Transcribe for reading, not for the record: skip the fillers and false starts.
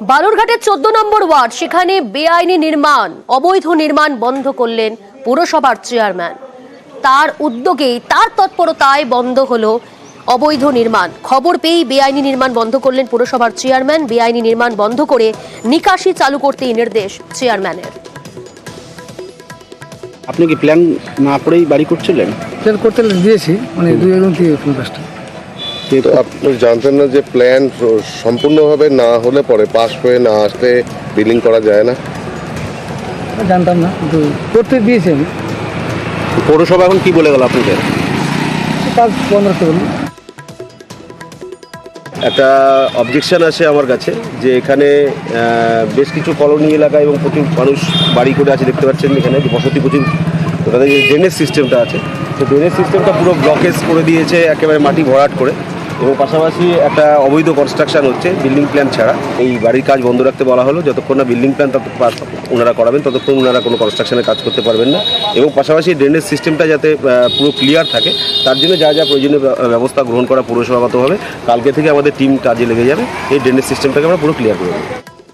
বালুরঘাটের 14 নম্বর word, সেখানে বেআইনি নির্মাণ, অবৈধ নির্মাণ বন্ধ করলেন পুরসভার চেয়ারম্যান। তার উদ্যোগেই, তার তৎপরতায় বন্ধ হলো অবৈধ নির্মাণ। খবর পেয়েই বেআইনি নির্মাণ বন্ধ করলেন পুরসভার চেয়ারম্যান। বেআইনি নির্মাণ বন্ধ করে নিকাশি চালু করতেই নির্দেশ চেয়ারম্যানের। আপনি কি প্ল্যান না করেই বাড়ি করছিলেন? প্ল্যান করতে দিয়েছি, মানে 2-1 তো আপনি জানতেন না যে প্ল্যান সম্পূর্ণভাবে না হলে পরে পাস হয়ে না আসলে বিলিং করা যায় না? জানতাম না, কিন্তু করতে দিয়েছি আমি। পৌরসভা এখন কি বলে গেল আপনাদের? কাজ বন্ধ রাখতে বলুন। একটা অবজেকশন আছে আমার কাছে যে এখানে বেশ কিছু কলোনি এলাকা এবং প্রচুর মানুষ বাড়ি করে আছে, দেখতে পাচ্ছেন এখানে বসতি প্রচুর। তো তাদের যে ড্রেনেজ সিস্টেমটা আছে, সেই ড্রেনেজ সিস্টেমটা পুরো ব্লকেজ করে দিয়েছে, একেবারে মাটি ভরাট করে, এবং পাশাপাশি একটা অবৈধ কনস্ট্রাকশন হচ্ছে বিল্ডিং প্ল্যান ছাড়া। এই বাড়ির কাজ বন্ধ রাখতে বলা হলো, যতক্ষণ না বিল্ডিং প্ল্যান ওনারা করাবেন ততক্ষণ ওনারা কোনো কনস্ট্রাকশনের কাজ করতে পারবেন না। এবং পাশাপাশি ড্রেনেজ সিস্টেমটা যাতে পুরো ক্লিয়ার থাকে, তার জন্য যা যা প্রয়োজনীয় ব্যবস্থা গ্রহণ করা পুরসভাগতভাবে, কালকে থেকে আমাদের টিম কাজে লেগে যাবে, এই ড্রেনেজ সিস্টেমটাকে আমরা পুরো ক্লিয়ার করে দেবো।